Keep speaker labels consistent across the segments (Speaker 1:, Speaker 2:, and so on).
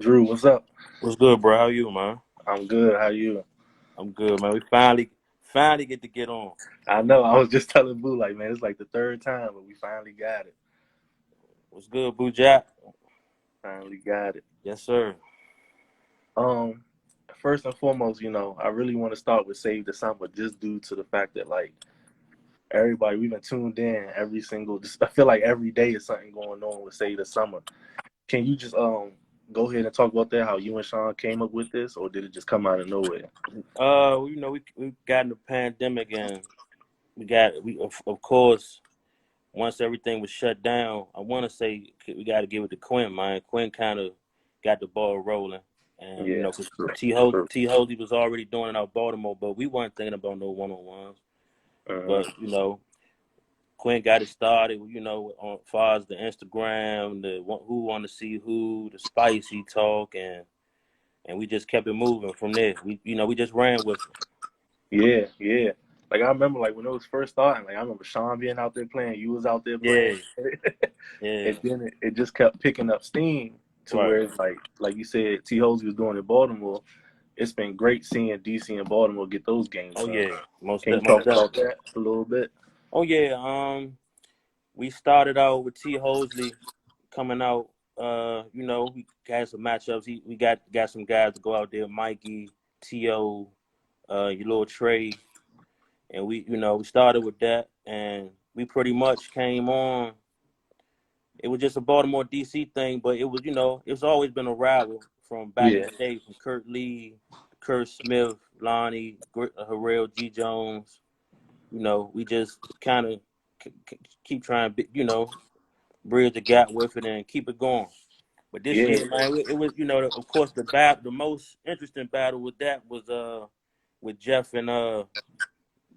Speaker 1: Drew, what's up?
Speaker 2: What's good, bro? How you, man?
Speaker 1: I'm good. How you?
Speaker 2: I'm good, man. We finally get on.
Speaker 1: I know. I was just telling Boo, like, man, it's like the third time, but we finally got it.
Speaker 2: What's good, Boo Jack?
Speaker 1: Finally got it.
Speaker 2: Yes, sir.
Speaker 1: Um, First and foremost, I really want to start with Save the Summer, just due to the fact that like everybody we've been tuned in every single. Just, I feel like every day is something going on with Save the Summer. Can you just go ahead and talk about that? How you and Sean came up with this, or did it just come out of nowhere?
Speaker 2: We got in the pandemic and of course once everything was shut down, I want to say we got to give it to Quinn, man. Quinn kind of got the ball rolling, and
Speaker 1: Yeah,
Speaker 2: because
Speaker 1: true, true.
Speaker 2: T Hosey was already doing it out Baltimore, but we weren't thinking about no one-on-ones.
Speaker 1: Uh-huh.
Speaker 2: But Quinn got it started, on far as the Instagram, who want to see who, the spicy talk, and we just kept it moving from there. We just ran with it.
Speaker 1: Yeah, yeah. Like I remember, like when it was first starting, like I remember Sean being out there playing, you was out there playing,
Speaker 2: Yeah, yeah,
Speaker 1: and then it just kept picking up steam to
Speaker 2: right.
Speaker 1: where it's like you said, T. Hosey was doing in Baltimore. It's been great seeing DC and Baltimore get those games
Speaker 2: Oh
Speaker 1: done.
Speaker 2: yeah,
Speaker 1: Can you
Speaker 2: most
Speaker 1: talk about
Speaker 2: definitely.
Speaker 1: that a little bit?
Speaker 2: Oh yeah. We started out with T Hosley coming out. We had some matchups. We got some guys to go out there, Mikey, To, your little Trey, and we started with that, and we pretty much came on. It was just a Baltimore DC thing, but it's always been a rival from back in
Speaker 1: Yeah,
Speaker 2: the day, from Kurt Lee, Kurt Smith, Lonnie, Harrell G. Jones. We just kind of keep trying to, bridge the gap with it and keep it going. But this
Speaker 1: yeah.
Speaker 2: year, man, it was, of course, the most interesting battle with that was with Jeff and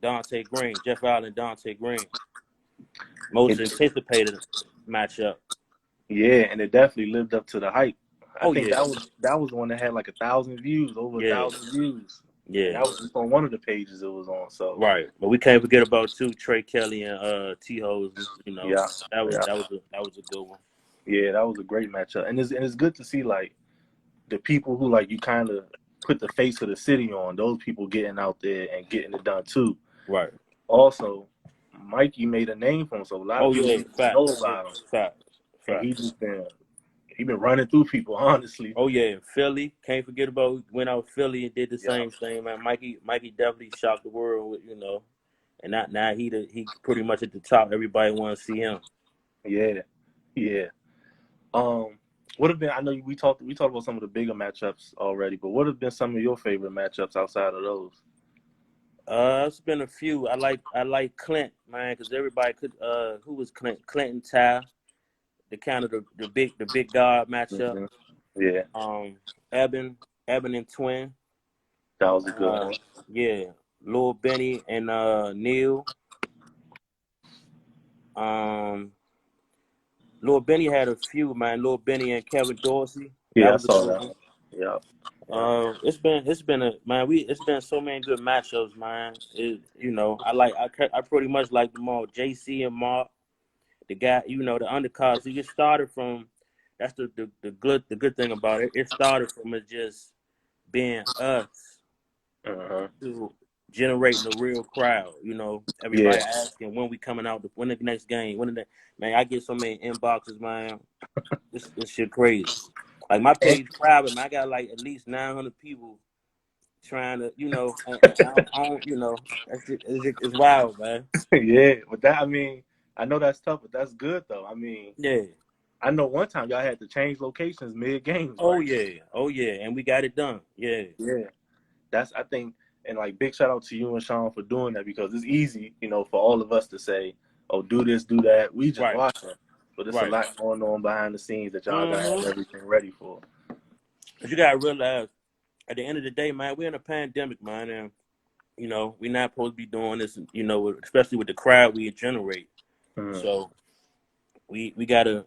Speaker 2: Dante Green, Jeff Allen and Dante Green, most
Speaker 1: It,
Speaker 2: anticipated matchup.
Speaker 1: yeah, and it definitely lived up to the hype. I
Speaker 2: Oh
Speaker 1: think
Speaker 2: yeah,
Speaker 1: that was the one that had like 1,000 views, over a
Speaker 2: yeah,
Speaker 1: thousand views, and
Speaker 2: yeah.
Speaker 1: that was just on one of the pages it was on. So
Speaker 2: Right, but we can't forget about too Trey Kelly and T Hosey.
Speaker 1: yeah,
Speaker 2: That was
Speaker 1: yeah,
Speaker 2: that was a good one.
Speaker 1: yeah, that was a great matchup, and it's good to see like the people who like you kind of put the face of the city on, those people getting out there and getting it done too.
Speaker 2: Right.
Speaker 1: Also, Mikey made a name for himself. A lot of
Speaker 2: Oh
Speaker 1: people
Speaker 2: yeah,
Speaker 1: didn't know
Speaker 2: facts,
Speaker 1: about him,
Speaker 2: facts,
Speaker 1: and
Speaker 2: facts.
Speaker 1: he been running through people. Honestly,
Speaker 2: Oh yeah, Philly. Can't forget about went out Philly and did the
Speaker 1: yeah,
Speaker 2: same thing, man. Mikey definitely shocked the world with, and not now he pretty much at the top. Everybody want to see him.
Speaker 1: yeah, yeah. Um, what have been? I know we talked about some of the bigger matchups already, but what have been some of your favorite matchups outside of those?
Speaker 2: It's been a few. I like Clint, man, because everybody could. Who was Clint? Clinton Ty, the kind of the big guard matchup.
Speaker 1: Hmm. Yeah,
Speaker 2: Um, Eben, Eben and Twin.
Speaker 1: that was a good
Speaker 2: Uh,
Speaker 1: one.
Speaker 2: yeah, Lil Benny and Neil. Um, Lil Benny had a few, man. Lil Benny and Kevin Dorsey. That
Speaker 1: Yeah, I
Speaker 2: was a
Speaker 1: saw
Speaker 2: good
Speaker 1: that.
Speaker 2: one.
Speaker 1: Yeah, yeah,
Speaker 2: It's been a man. It's been so many good matchups, man. I pretty much like them all. JC and Mark, the guy, the undercards. So you started from. That's the good thing about it. It started from it just being us
Speaker 1: uh-huh.
Speaker 2: to generating a real crowd.
Speaker 1: Yeah,
Speaker 2: Everybody asking when we coming out, when the next game, man. I get so many inboxes, man. This shit crazy. Like my page private, man. I got like at least 900 people trying to, I don't, that shit, it's wild, man.
Speaker 1: yeah. But that, I mean, I know that's tough, but that's good though. I mean,
Speaker 2: Yeah.
Speaker 1: I know one time y'all had to change locations mid games,
Speaker 2: Oh
Speaker 1: right?
Speaker 2: yeah. Oh yeah. And we got it done. Yeah.
Speaker 1: Yeah, that's I think, and like big shout out to you and Sean for doing that because it's easy, for all of us to say, "Oh, do this, do that." We just
Speaker 2: Right.
Speaker 1: watching, but it's a
Speaker 2: Right.
Speaker 1: lot going on behind the scenes that y'all gotta have
Speaker 2: Mm-hmm.
Speaker 1: everything ready for.
Speaker 2: But you gotta realize, at the end of the day, man, we're in a pandemic, man, and we're not supposed to be doing this. Especially with the crowd we generate.
Speaker 1: Mm.
Speaker 2: So we gotta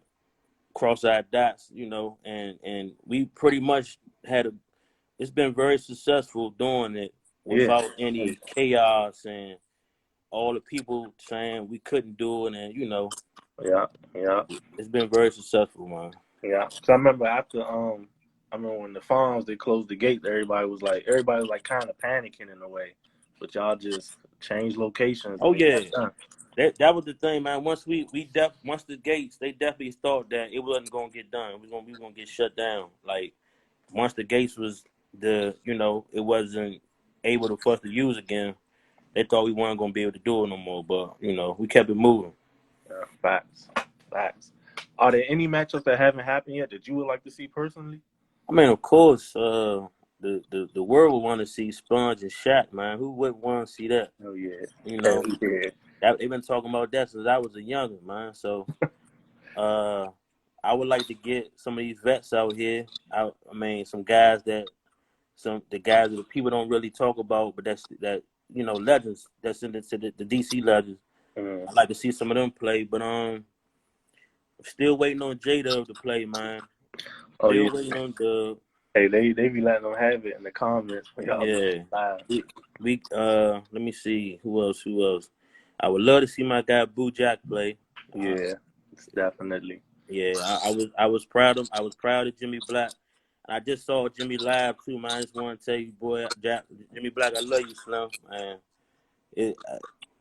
Speaker 2: cross our dots, and we pretty much had a. It's been very successful doing it
Speaker 1: Yeah,
Speaker 2: without any chaos and all the people saying we couldn't do it, and
Speaker 1: yeah, yeah,
Speaker 2: it's been very successful, man.
Speaker 1: yeah. So I remember after I remember when the farms they closed the gate, everybody was like kind of panicking in a way, but y'all just changed locations
Speaker 2: Oh
Speaker 1: and it
Speaker 2: yeah,
Speaker 1: got done.
Speaker 2: that was the thing, man. Once once the gates, they definitely thought that it wasn't gonna get done. We gonna get shut down. Like once the gates was it wasn't able to for us to use again. They thought we weren't gonna be able to do it no more, but we kept it moving.
Speaker 1: Facts, facts. Are there any matchups that haven't happened yet that you would like to see personally?
Speaker 2: I mean, of course, the world would want to see Sponge and Shaq, man. Who would want to see that?
Speaker 1: Oh yeah,
Speaker 2: You
Speaker 1: hell
Speaker 2: know,
Speaker 1: yeah,
Speaker 2: they've been talking about that since I was a youngin', man. So, uh, I would like to get some of these vets out here. I mean, some guys the guys that people don't really talk about, but legends. That's in the DC legends.
Speaker 1: mm.
Speaker 2: I'd like to see some of them play, but still waiting on J-Dub to play, man.
Speaker 1: Oh yeah.
Speaker 2: Still waiting on the
Speaker 1: Hey, they be letting them have it in the comments when y'all be
Speaker 2: yeah.
Speaker 1: live.
Speaker 2: Let me see who else. I would love to see my guy Boo Jack play. Uh,
Speaker 1: Yeah, it's definitely.
Speaker 2: yeah, I was proud of Jimmy Black. And I just saw Jimmy live too, man. I just want to tell you, boy, Jimmy Black, I love you, Slim, man. It,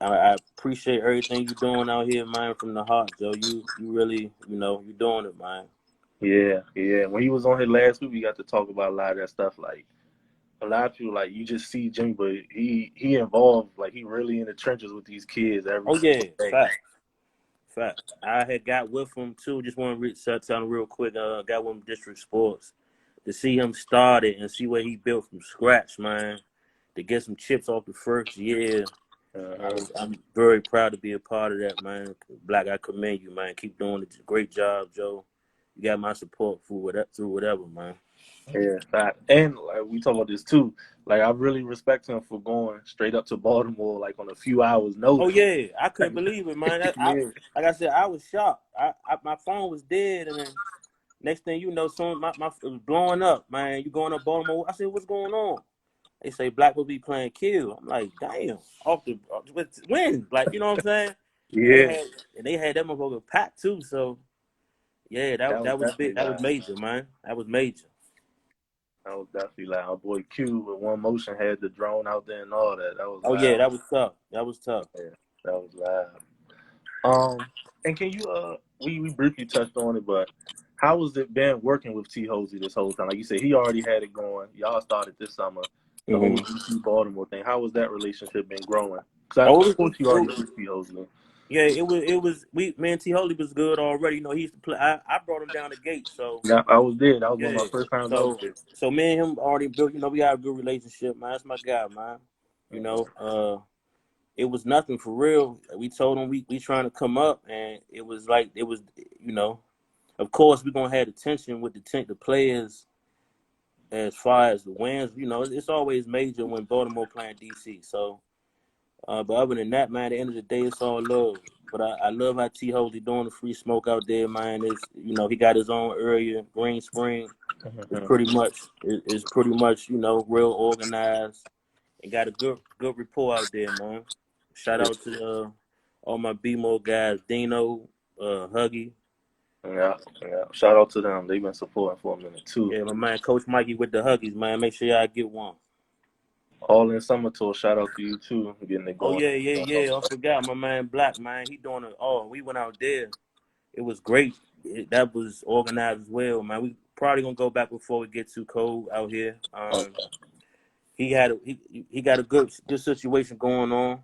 Speaker 2: I appreciate everything you doing out here, man, from the heart, Joe. You really, you doing it, man.
Speaker 1: Yeah, yeah. When he was on here last week, we got to talk about a lot of that stuff. Like a lot of people, like you just see Jimmy, but he involved, like he really in the trenches with these kids every
Speaker 2: Oh
Speaker 1: single
Speaker 2: yeah,
Speaker 1: day.
Speaker 2: fact. I had got with him too. Just want to tell him real quick. Got with him District Sports to see him started and see what he built from scratch, man. To get some chips off the first year,
Speaker 1: Uh-huh.
Speaker 2: I'm very proud to be a part of that, man. Black, I commend you, man. Keep doing a great job, Joe. You got my support through whatever, man.
Speaker 1: Yeah, that and like we talk about this too. Like I really respect him for going straight up to Baltimore, like on a few hours
Speaker 2: Oh
Speaker 1: notice.
Speaker 2: yeah, I couldn't believe it, man.
Speaker 1: Yeah,
Speaker 2: Like I said, I was shocked. My phone was dead, and then next thing you know, soon my it was blowing up, man. You going to Baltimore? I said, what's going on? They say Black will be playing Kill. I'm like, damn, when? Like, you know what I'm saying? And they
Speaker 1: yeah.
Speaker 2: had that motherfucker packed too. So yeah,
Speaker 1: That was
Speaker 2: that was
Speaker 1: definitely
Speaker 2: big. That was
Speaker 1: loud.
Speaker 2: major, man. That was major.
Speaker 1: That was definitely loud. Our boy Q with one motion had the drone out there and all that. That was
Speaker 2: Oh yeah,
Speaker 1: loud.
Speaker 2: that was tough. That was tough.
Speaker 1: Yeah, that was loud. And can you we briefly touched on it, but how has it been working with T Hosey this whole time? Like you said, he already had it going. Y'all started this summer. The whole
Speaker 2: Hmm.
Speaker 1: DC Baltimore thing. How has that relationship been growing? Because
Speaker 2: Oh,
Speaker 1: of course you already knew T Hosey.
Speaker 2: yeah, it was. Me and T Holy was good already. He used to play. I brought him down the gate, so
Speaker 1: Yeah, I was there. That was one of
Speaker 2: yeah.
Speaker 1: my first times out
Speaker 2: So
Speaker 1: there.
Speaker 2: so me and him already built. We got a good relationship, man. That's my guy, man. You know,
Speaker 1: Mm-hmm.
Speaker 2: it was nothing for real. We told him we trying to come up, and it was like you know. Of course, we're gonna have the tension with the players as far as the wins. It's always major when Baltimore playing DC. So, but other than that, man, at the end of the day, it's all love. But I love how T. Holy doing the free smoke out there, man. He got his own area, Green Spring. It's
Speaker 1: Mm-hmm.
Speaker 2: pretty much real organized and got a good rapport out there, man. Shout out to all my BMO guys, Dino, Huggy.
Speaker 1: Yeah, yeah. Shout out to them. They've been supporting for a minute too.
Speaker 2: Yeah, my man, Coach Mikey with the Huggies, man. Make sure y'all get one.
Speaker 1: All in summer tour. Shout out to you too, getting it
Speaker 2: Oh
Speaker 1: going.
Speaker 2: yeah, yeah, yeah. I forgot my man Black, man. He doing it. Oh, we went out there. It was great. That was organized as well, man. We probably gonna go back before it get too cold out here.
Speaker 1: Okay.
Speaker 2: He got a good situation going on.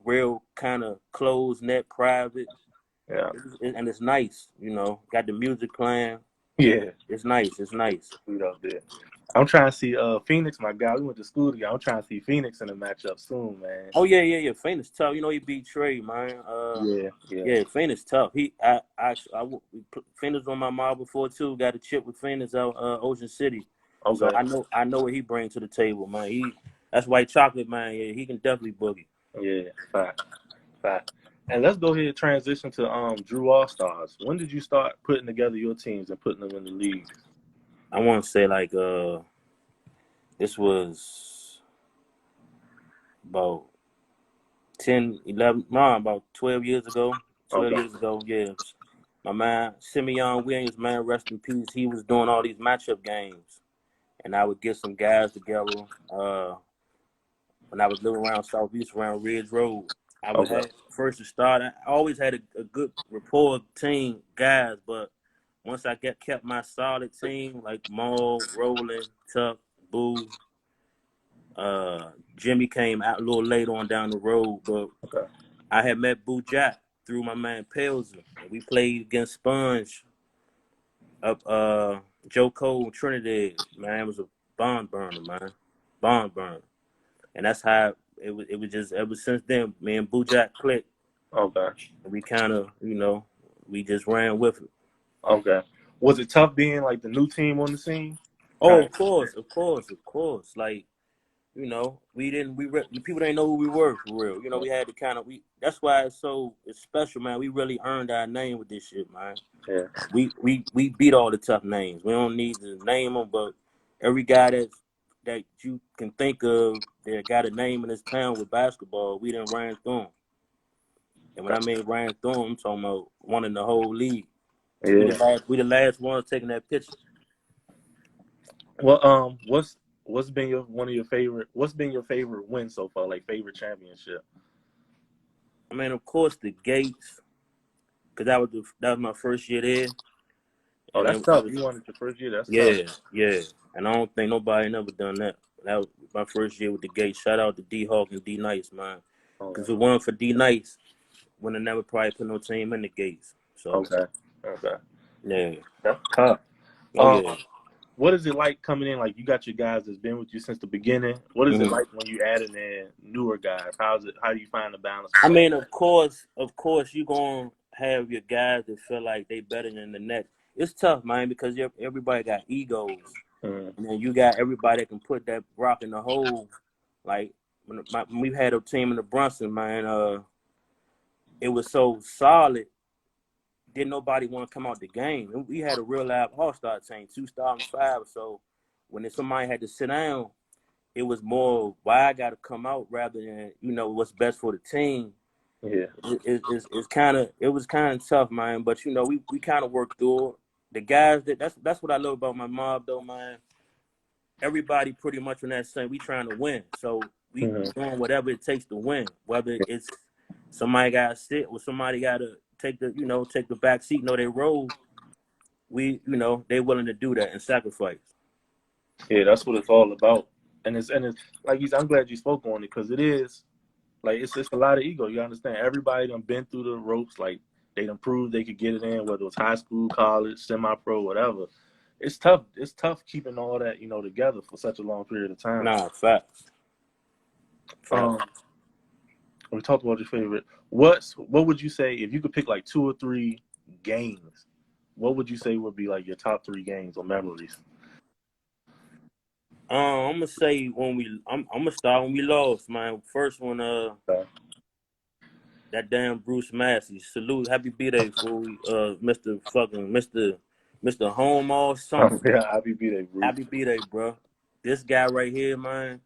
Speaker 2: Real kind of closed net, private,
Speaker 1: Yeah.
Speaker 2: and it's nice. Got the music playing.
Speaker 1: Yeah.
Speaker 2: It's nice. It's nice.
Speaker 1: Sweet out there. I'm trying to see Phoenix, my guy. We went to school together. I'm trying to see Phoenix in a matchup soon, man.
Speaker 2: Oh yeah, yeah, yeah. Fane is tough. He beat Trey, man.
Speaker 1: Yeah, yeah.
Speaker 2: Yeah, Fane is tough. Fane was on my mob before too. Got a chip with Fane out Ocean City, so
Speaker 1: Okay.
Speaker 2: I know what he brings to the table, man. That's white chocolate, man. Yeah, he can definitely boogie.
Speaker 1: Yeah, fact, fact. And let's go ahead and transition to Drew All Stars. When did you start putting together your teams and putting them in the league?
Speaker 2: I want to say like this was about 10, 11, no, about 12 years ago. 12
Speaker 1: Okay.
Speaker 2: years ago, yeah. My man Simeon Williams, man, rest in peace. He was doing all these matchup games, and I would get some guys together. When I was living around Southeast, around Ridge Road, I would
Speaker 1: Okay.
Speaker 2: have first to start. I always had a good rapport of team guys, but once I kept my solid team like Maul, Roland, Tuck, Boo, Jimmy came out a little later on down the road, but
Speaker 1: Okay.
Speaker 2: I had met Boo Jack through my man Pelzer, and we played against Sponge up Joe Cole Trinidad. Man, it was a bond burner, man, bond burner, and that's how it was just ever since then. Me and Boo Jack clicked,
Speaker 1: Okay.
Speaker 2: and we kind of we just ran with it.
Speaker 1: Okay. Was it tough being like the new team on the scene?
Speaker 2: Oh,
Speaker 1: Kind
Speaker 2: of course, of course, of course. Like people didn't know who we were for real. We had to kind of That's why it's special, man. We really earned our name with this shit, man.
Speaker 1: yeah.
Speaker 2: We beat all the tough names. We don't need to name them, but every guy that you can think of that got a name in this town with basketball, we done ran through them. And when I mean ran through them, I'm talking about one in the whole league. We
Speaker 1: Yeah.
Speaker 2: the last ones taking that picture.
Speaker 1: Well, what's been what's been your favorite win so far? Like favorite championship?
Speaker 2: I mean, of course, the Gates, because that was my first year there,
Speaker 1: Oh,
Speaker 2: and
Speaker 1: that's
Speaker 2: it
Speaker 1: tough.
Speaker 2: was
Speaker 1: You won it your first year. That's tough.
Speaker 2: yeah, and I don't think nobody never done that. That was my first year with the Gates. Shout out to D Hawk and D Nice, man. Because
Speaker 1: Okay.
Speaker 2: if it wasn't for D Nice, would have never probably put no team in the Gates. So
Speaker 1: Okay. Okay.
Speaker 2: yeah,
Speaker 1: That's tough.
Speaker 2: oh
Speaker 1: Um,
Speaker 2: yeah.
Speaker 1: what is it like coming in? Like you got your guys that's been with you since the beginning. What is it
Speaker 2: hmm
Speaker 1: like when you adding in newer guys? How's it? How do you find the balance
Speaker 2: I
Speaker 1: with all
Speaker 2: mean, of course, you gonna have your guys that feel like they better than the next. It's tough, man, because everybody got egos.
Speaker 1: that? Mm,
Speaker 2: And then you got everybody that can put that rock in the hole. Like when we had a team in the Brunson, man, it was so solid. Didn't nobody want to come out the game. We had a real live all-star team, 2 star and 5. So when somebody had to sit down, it was more why I got to come out rather than what's best for the team.
Speaker 1: yeah.
Speaker 2: It was kind of tough, man. But we kind of worked through it. The guys that's what I love about my mob, though, man. Everybody pretty much on that same. We trying to win, so we
Speaker 1: Mm-hmm.
Speaker 2: doing whatever it takes to win. Whether it's somebody got to sit or somebody got to take the back seat, know they role. They willing to do that and sacrifice.
Speaker 1: Yeah, that's what it's all about. And it's like I'm glad you spoke on it because it is like it's a lot of ego. You understand? Everybody done been through the ropes. Like they done proved they could get it in, whether it was high school, college, semi-pro, whatever. It's tough. It's tough keeping all that together for such a long period of time.
Speaker 2: Nah, facts.
Speaker 1: Um,
Speaker 2: Facts.
Speaker 1: we talked about your favorite. What would you say if you could pick like 2 or 3 games? What would you say would be like your top 3 games or memories?
Speaker 2: I'm gonna say I'm gonna start when we lost, man. First one,
Speaker 1: Okay.
Speaker 2: that damn Bruce Massey. Salute, happy B-Day for Mr. Home or something.
Speaker 1: Yeah, happy birthday, Bruce.
Speaker 2: Happy B-Day, bro. This guy right here, man.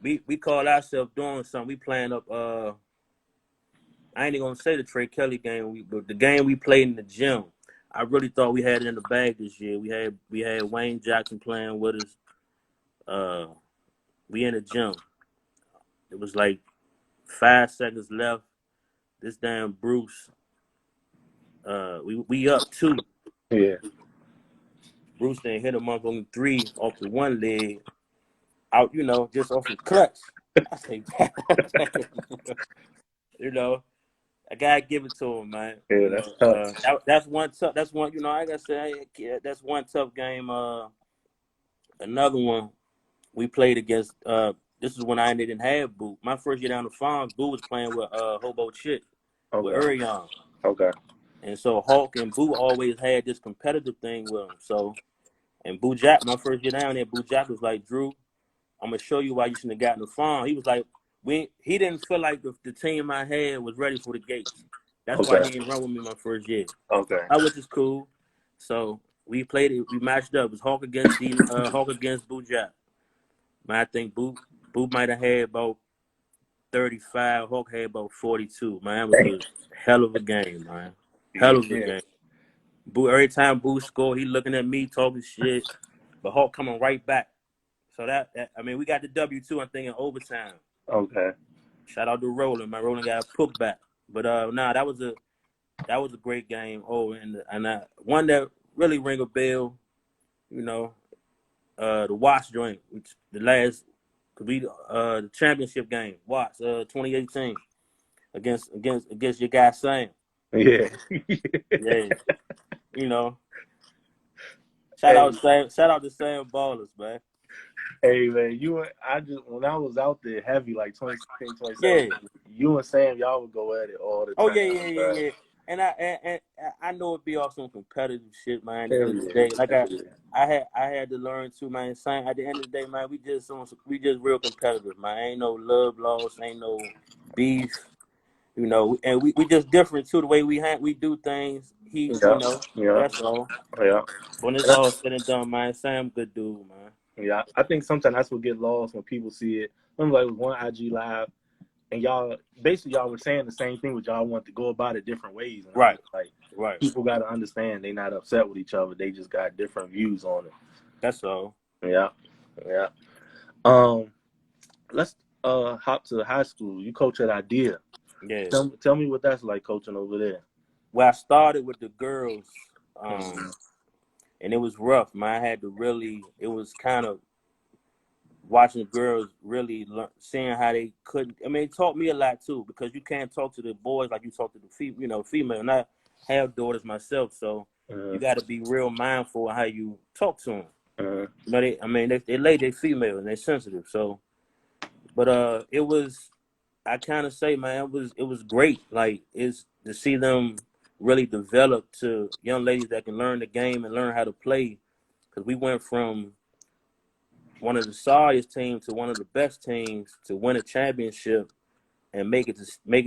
Speaker 2: We call ourselves doing something. We playing up. I ain't even gonna say the Trey Kelly game. But the game we played in the gym. I really thought we had it in the bag this year. We had Wayne Jackson playing with us. We in the gym. It was like 5 seconds left. This damn Bruce. We up 2.
Speaker 1: Yeah.
Speaker 2: Bruce then hit a motherfucking 3 off the one leg. Out, just off the clutch. I say, I gotta give it to him, man.
Speaker 1: Yeah, that's tough.
Speaker 2: That's one tough. That's one. I gotta say, that's one tough game. Another one we played against. This is when I didn't have Boo. My first year down the farm, Boo was playing with Hobo Chick with
Speaker 1: Okay.
Speaker 2: Urion,
Speaker 1: Okay.
Speaker 2: and so Hawk and Boo always had this competitive thing with him. So, and Boo Jack, my first year down there, Boo Jack was like, Drew, I'm gonna show you why you shouldn't have gotten the farm. He was like, he didn't feel like the team I had was ready for the Gates. That's why
Speaker 1: Okay.
Speaker 2: he didn't run with me my first year.
Speaker 1: Okay.
Speaker 2: Which is cool. So we played it. We matched up. It was Hawk against Boo Jack. Man, I think Boo might have had about 35. Hawk had about 42. Man, that was a hell of a game, man. Hell of a
Speaker 1: Yeah.
Speaker 2: game. Boo, every time Boo score, he looking at me talking shit, but Hawk coming right back. So I mean, we got the W2, I think, in overtime.
Speaker 1: Okay.
Speaker 2: Shout out to Roland. My Roland got a put back. But that was a great game. Oh, and one that really ring a bell, you know, the Watts joint, which the last could be the championship game. Watts, 2018 against your guy Sam.
Speaker 1: Yeah.
Speaker 2: Yeah, you know.
Speaker 1: Hey,
Speaker 2: Shout out to Sam Ballers, man.
Speaker 1: hey, man, I just when I was out there heavy like 2016,
Speaker 2: Yeah.
Speaker 1: 2017, you and Sam, y'all would go at it all the
Speaker 2: Oh
Speaker 1: time,
Speaker 2: yeah, yeah, yeah,
Speaker 1: bro.
Speaker 2: yeah. And I know it be off some competitive shit, man. At the
Speaker 1: Hell
Speaker 2: end of the
Speaker 1: yeah.
Speaker 2: day, like
Speaker 1: Hell yeah.
Speaker 2: I had to learn too, man. Same at the end of the day, man. We just real competitive, man. Ain't no love lost, ain't no beef, And we just different too. The way we do things.
Speaker 1: Yeah. Yeah.
Speaker 2: That's all.
Speaker 1: Yeah.
Speaker 2: When it's
Speaker 1: And
Speaker 2: all said and done, man. Sam, good dude, man.
Speaker 1: yeah, I think sometimes that's what get lost when people see it. I'm like, one IG live, and y'all were saying the same thing, but y'all want to go about it different ways. And I'm
Speaker 2: Right,
Speaker 1: just like,
Speaker 2: right.
Speaker 1: people got to understand they not upset with each other. They just got different views on it.
Speaker 2: That's all.
Speaker 1: Yeah, yeah. Um, let's hop to high school. You coach at Idea.
Speaker 2: Yeah.
Speaker 1: Tell me what that's like coaching over there.
Speaker 2: Well, I started with the girls,
Speaker 1: Mm-hmm.
Speaker 2: and it was rough, man. I had to really. It was kind of watching the girls really learn, seeing how they couldn't. I mean, it taught me a lot too because you can't talk to the boys like you talk to the female. And I have daughters myself, so you got to be real mindful of how you talk to them.
Speaker 1: Mm-hmm.
Speaker 2: They lay they female and they sensitive. So, but it was. I kind of say, man, it was great. Like it's to see them really develop to young ladies that can learn the game and learn how to play. Because we went from one of the sorriest teams to one of the best teams to win a championship and make it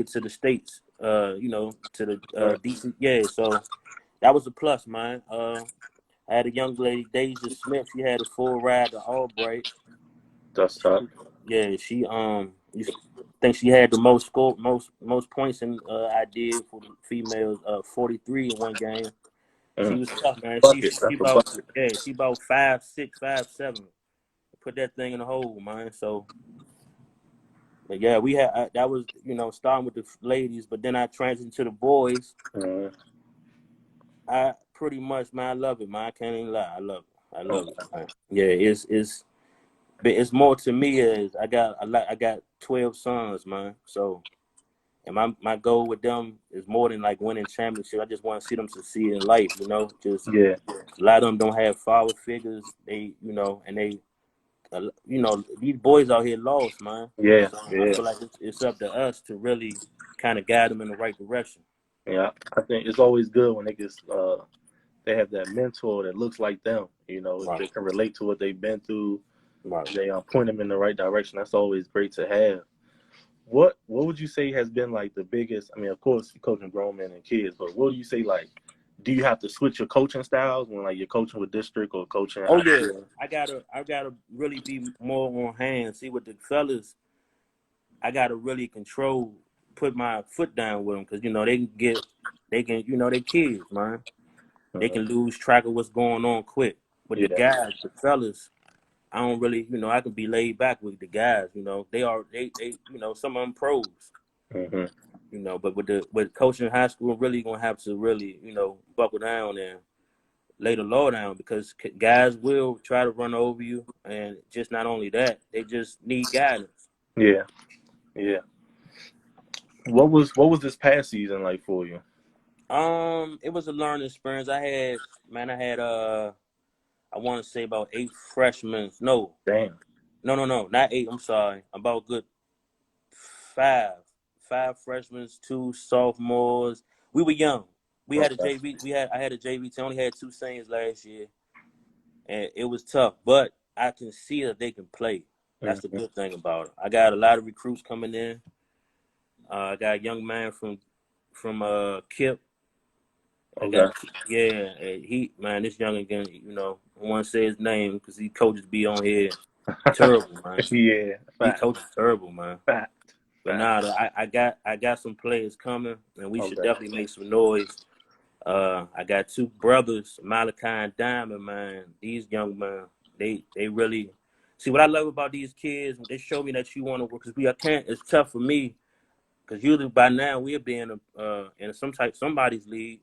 Speaker 2: to the states. To the
Speaker 1: Right.
Speaker 2: decent. Yeah, so that was a plus, man. I had a young lady, Deja Smith. She had a full ride to Albright.
Speaker 1: That's tough.
Speaker 2: Yeah, you think she had the most points in I did for the females. 43 in one game. She
Speaker 1: Mm.
Speaker 2: was tough, man. She
Speaker 1: Bucket.
Speaker 2: she
Speaker 1: That's a
Speaker 2: about
Speaker 1: bucket.
Speaker 2: yeah, she about 5'6", 5'7". Put that thing in the hole, man. So, but yeah, we had that was starting with the ladies, but then I transitioned to the boys.
Speaker 1: Mm.
Speaker 2: I pretty much, man, I love it, man. I can't even lie, I love it. I love it,
Speaker 1: Okay.
Speaker 2: man. Yeah, but it's more to me is I got 12 sons, man. So, and my goal with them is more than like winning championship. I just want to see them succeed in life, Just
Speaker 1: Yeah.
Speaker 2: a lot of them don't have father figures. And they these boys out here lost, man.
Speaker 1: Yeah.
Speaker 2: So I
Speaker 1: Yeah.
Speaker 2: feel like it's up to us to really kind of guide them in the right direction.
Speaker 1: Yeah. I think it's always good when they have that mentor that looks like them.
Speaker 2: Right,
Speaker 1: They can relate to what they've been through.
Speaker 2: right.
Speaker 1: They point them in the right direction. That's always great to have. What would you say has been like the biggest? I mean, of course, you're coaching grown men and kids, but what do you say like? Do you have to switch your coaching styles when like you're coaching with district or coaching
Speaker 2: Oh
Speaker 1: high
Speaker 2: yeah,
Speaker 1: school?
Speaker 2: I gotta really be more on hand. See with the fellas, I gotta really put my foot down with them because they kids, man. They
Speaker 1: Uh,
Speaker 2: can lose track of what's going on quick. With the
Speaker 1: yeah.
Speaker 2: guys, the fellas, I don't really, I can be laid back with the guys. They some of them pros.
Speaker 1: Hmm.
Speaker 2: But with coaching high school, really gonna have to really, buckle down and lay the law down because guys will try to run over you, and just not only that, they just need guidance.
Speaker 1: Yeah. Yeah. What was this past season like for you?
Speaker 2: It was a learning experience. I want to say about 8 freshmen. No,
Speaker 1: Damn.
Speaker 2: no, no, no, not 8. I'm sorry, about good five, 5 freshmen, 2 sophomores. We were young. We had a
Speaker 1: Okay.
Speaker 2: JV. I had a JV team. Only had 2 seniors last year, and it was tough. But I can see that they can play. That's the
Speaker 1: Hmm.
Speaker 2: good thing about it. I got a lot of recruits coming in. I got a young man from Kip. I got
Speaker 1: Okay.
Speaker 2: this young again. I want to say his name because he coaches be on here. Terrible, man.
Speaker 1: Yeah.
Speaker 2: He
Speaker 1: Fact.
Speaker 2: coaches terrible, man.
Speaker 1: Fact.
Speaker 2: But
Speaker 1: Fact.
Speaker 2: nah, I got some players coming, and we should
Speaker 1: Okay.
Speaker 2: definitely make some noise. I got two brothers, Malachi and Diamond, man. These young men, they really see what I love about these kids. They show me that you want to work because I can't. It's tough for me because usually by now we'll be in somebody's league,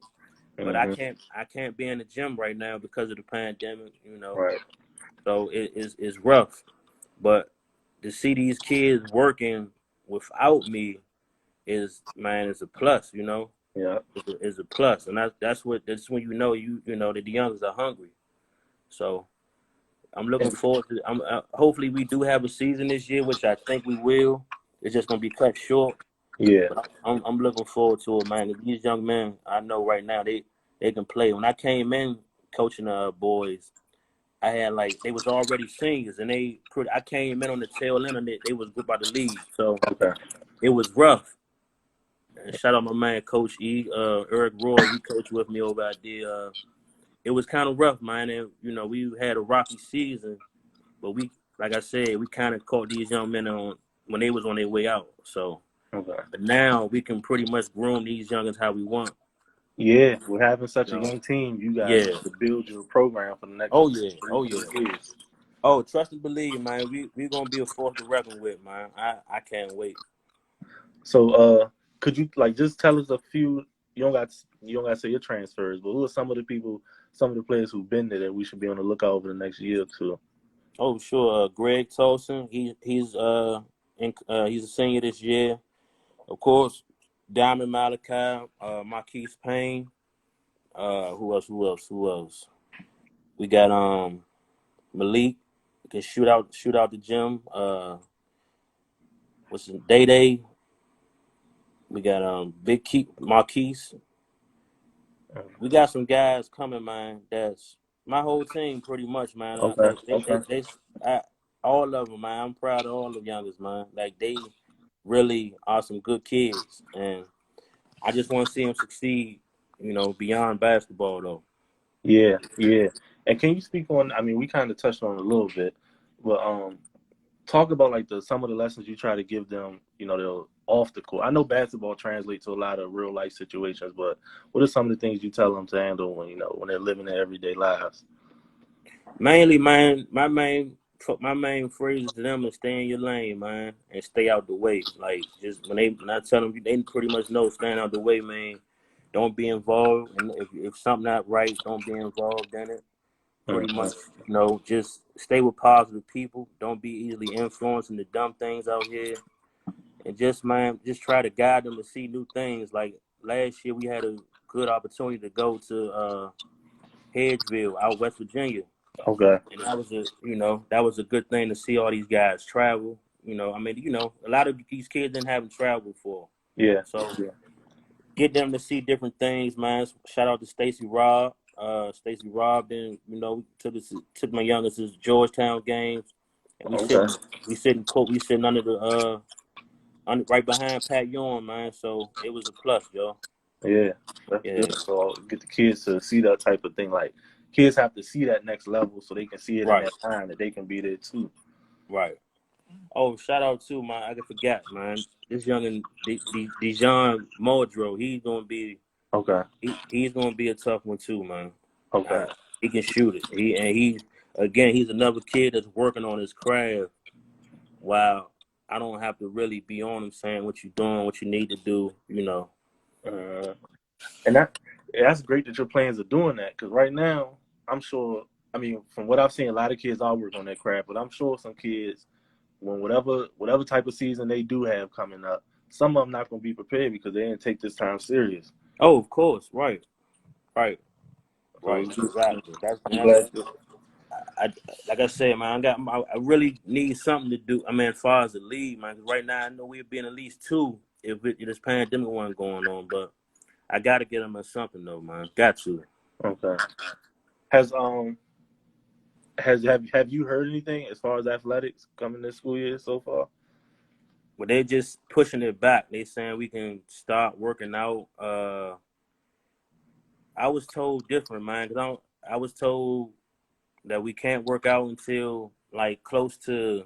Speaker 2: but
Speaker 1: Mm-hmm.
Speaker 2: I can't be in the gym right now because of the pandemic. You know,
Speaker 1: Right.
Speaker 2: so it's rough. But to see these kids working without me is a plus. You know,
Speaker 1: Yeah.
Speaker 2: is a plus, and that's when you know that the youngsters are hungry. So I'm looking
Speaker 1: And
Speaker 2: forward to. Hopefully we do have a season this year, which I think we will. It's just gonna be cut short,
Speaker 1: yeah.
Speaker 2: but I'm looking forward to it, man. These young men, I know right now they can play. When I came in coaching boys, I had they was already seniors, and I came in on the tail end of it. They was good by the league, so
Speaker 1: Okay.
Speaker 2: it was rough. And shout out my man, Coach E, Eric Roy. He coached with me over at the. It was kind of rough, man. And we had a rocky season, but like I said, we kind of caught these young men on when they was on their way out. So,
Speaker 1: Okay.
Speaker 2: but now we can pretty much groom these youngins how we want.
Speaker 1: Yeah, with having such
Speaker 2: You
Speaker 1: a
Speaker 2: know?
Speaker 1: young team, you guys
Speaker 2: Yeah.
Speaker 1: need to build your program for the next
Speaker 2: Oh yeah.
Speaker 1: three,
Speaker 2: Oh yeah.
Speaker 1: 4 years.
Speaker 2: Oh, trust and believe, man. We gonna be a force to reckon with, man. I can't wait.
Speaker 1: So, could you just tell us a few? You don't got to say your transfers, but who are some of the people, some of the players who've been there that we should be on the lookout over the next year or two?
Speaker 2: Oh sure, Greg Tolson. He's a senior this year. Of course, Diamond Malachi, Marquise Payne. Who else? Who else? Who else? We got Malik can shoot out the gym. What's his Day Day? We got Big Keith Marquise. We got some guys coming, man. That's my whole team, pretty much, man.
Speaker 1: Okay, okay,
Speaker 2: I, all of them, man. I'm proud of all the youngest, man. Like they really are some good kids, and I just want to see them succeed. Beyond basketball, though.
Speaker 1: yeah, yeah. And can you speak on? I mean, we kind of touched on it a little bit, but talk about some of the lessons you try to give them. They're off the court. I know basketball translates to a lot of real life situations, but what are some of the things you tell them to handle when they're living their everyday lives?
Speaker 2: Mainly, man, my main phrase to them is stay in your lane, man, and stay out the way. Like just when I tell them, they pretty much know staying out the way, man. Don't be involved, and if something not right, don't be involved in it. Pretty
Speaker 1: Mhm.
Speaker 2: much, just stay with positive people. Don't be easily influenced into dumb things out here, and just try to guide them to see new things. Like last year, we had a good opportunity to go to Hedgeville, out West Virginia.
Speaker 1: Okay.
Speaker 2: And that was a good thing to see all these guys travel. A lot of these kids didn't have traveled before.
Speaker 1: Yeah.
Speaker 2: So
Speaker 1: Yeah.
Speaker 2: get them to see different things, man. Shout out to Stacy Robb. Stacy Robb then, took my youngest to Georgetown games, and
Speaker 1: Okay.
Speaker 2: we sitting under right behind Pat Ewing, man. So it was a plus, yo.
Speaker 1: Yeah. That's
Speaker 2: Yeah,
Speaker 1: good. So get the kids to see that type of thing. Like kids have to see that next level so they can see it in
Speaker 2: right,
Speaker 1: that time that they can be there too.
Speaker 2: right. Oh, shout out to I could forget, man. This young and Dijon Muldrow,
Speaker 1: Okay.
Speaker 2: he's gonna be a tough one too, man.
Speaker 1: Okay.
Speaker 2: Uh, he can shoot it. He's another kid that's working on his craft. While I don't have to really be on him saying what you're doing, what you need to do.
Speaker 1: Uh, and that's great that your plans are doing that because right now I'm sure. I mean, from what I've seen, a lot of kids are working on that craft, but I'm sure some kids, when whatever type of season they do have coming up, some of them not going to be prepared because they didn't take this time serious.
Speaker 2: Oh, of course, right, right,
Speaker 1: So
Speaker 2: right, exactly.
Speaker 1: I'm glad.
Speaker 2: I like I said, man. I really need something to do. I mean, as far as the league, man. 'Cause right now, I know we'd be in at least two if this pandemic wasn't going on. But I got to get them at something though, man. Got to.
Speaker 1: Okay. Has have you heard anything as far as athletics coming this school year so far?
Speaker 2: But they just pushing it back. They saying we can start working out. I was told different, man. Cause I was told that we can't work out until like close to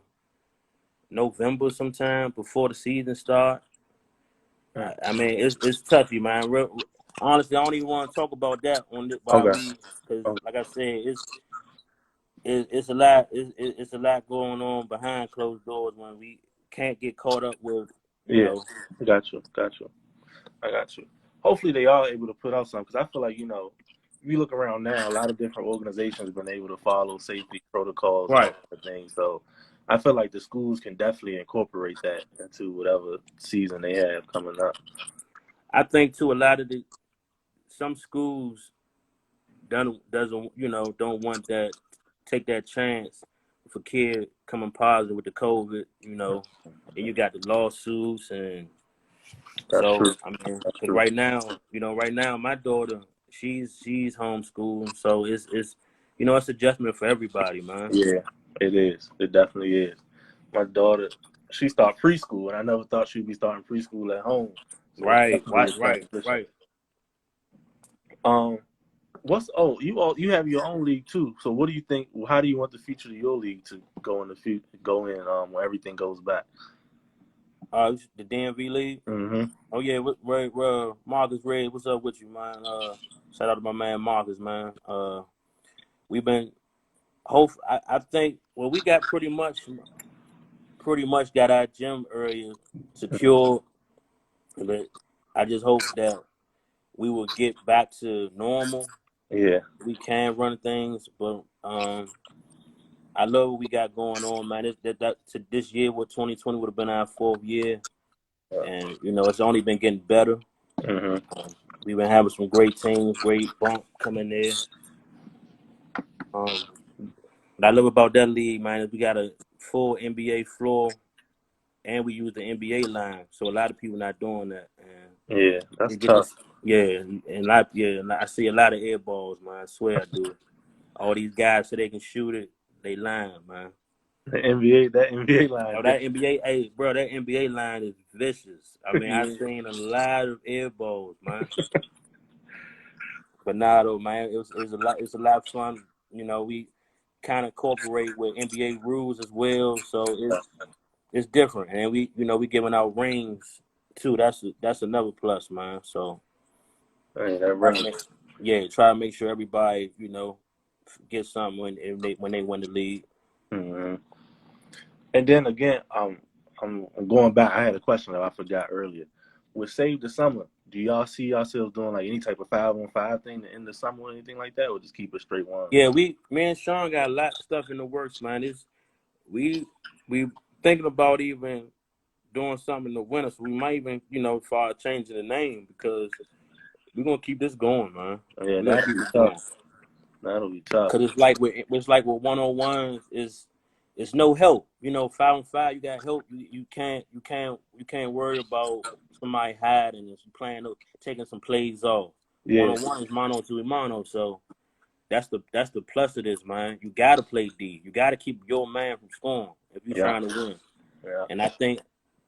Speaker 2: November sometime before the season start. I mean, it's tough, man. honestly, I don't even want to talk about that on the, while
Speaker 1: Okay.
Speaker 2: we, because
Speaker 1: Okay.
Speaker 2: like I said, it's a lot. It's a lot going on behind closed doors when we can't get caught up with, you
Speaker 1: Yeah.
Speaker 2: know.
Speaker 1: Got you. Got you. I got you. Hopefully they are able to put out something because I feel like if you look around now, a lot of different organizations have been able to follow safety protocols and all
Speaker 2: Right.
Speaker 1: that things. So I feel like the schools can definitely incorporate that into whatever season they have coming up.
Speaker 2: I think too, a lot of some schools doesn't don't want that, take that chance for kid coming positive with the COVID, and you got the lawsuits. And
Speaker 1: That's
Speaker 2: so
Speaker 1: true.
Speaker 2: I mean,
Speaker 1: That's
Speaker 2: because
Speaker 1: true.
Speaker 2: right now my daughter, she's homeschooled, so it's adjustment for everybody, man.
Speaker 1: Yeah, it is. It definitely is. My daughter, she started preschool, and I never thought she'd be starting preschool at home. So it's
Speaker 2: Right,
Speaker 1: definitely a
Speaker 2: right, right,
Speaker 1: transition.
Speaker 2: right.
Speaker 1: Um, you have your own league too. So what do you think? How do you want the future of your league to go in the future? Go in when everything goes back.
Speaker 2: The DMV league.
Speaker 1: Mm-hmm.
Speaker 2: Oh yeah, Marcus Red, what's up with you, man? Shout out to my man Marcus, man. We've been I think we got pretty much got our gym area secured, but I just hope that we will get back to normal.
Speaker 1: Yeah.
Speaker 2: We can run things, but I love what we got going on, man. To this year, 2020 would have been our 4th year, and it's only been getting better.
Speaker 1: Mm-hmm.
Speaker 2: We've been having some great teams, great bump coming there. Um, what I love about that league, man, is we got a full NBA floor, and we use the NBA line. So a lot of people not doing that, and
Speaker 1: Yeah, that's
Speaker 2: you get
Speaker 1: tough.
Speaker 2: this, yeah, and I see a lot of air balls, man. I swear I do. All these guys say they can shoot it, they lying, man.
Speaker 1: That NBA line
Speaker 2: Oh, that
Speaker 1: different.
Speaker 2: NBA, hey, bro, that NBA line is vicious. I mean, I've
Speaker 1: Yeah.
Speaker 2: seen a lot of air balls, man. But nah, though, man, it's a lot of fun. We kind of incorporate with NBA rules as well, so it's different. And we giving out rings too. That's another plus, man. So
Speaker 1: Hey, that
Speaker 2: try to
Speaker 1: ring.
Speaker 2: try to make sure everybody gets something when they win the league.
Speaker 1: Mm-hmm. And then again, I'm going back. I had a question that I forgot earlier. With Save the Summer, do y'all see yourselves doing like any type of 5-on-5 thing to end the summer or anything like that, or just keep it straight one?
Speaker 2: Yeah, me and Sean got a lot of stuff in the works, man. We we thinking about even doing something in the winter, so we might even start changing the name because we're gonna keep this going, man.
Speaker 1: Yeah,
Speaker 2: We're gonna
Speaker 1: that'll
Speaker 2: keep
Speaker 1: be
Speaker 2: it
Speaker 1: tough.
Speaker 2: going.
Speaker 1: That'll be tough.
Speaker 2: Cause it's like with 101s is it's no help. 5-on-5 you got help. You can't worry about somebody hiding if you playing taking some plays off.
Speaker 1: Yeah,
Speaker 2: 1-on-1 is mono to mono, so that's the plus of this, man. You gotta play D. You gotta keep your man from scoring if you're
Speaker 1: yeah,
Speaker 2: trying to win.
Speaker 1: yeah,
Speaker 2: And I think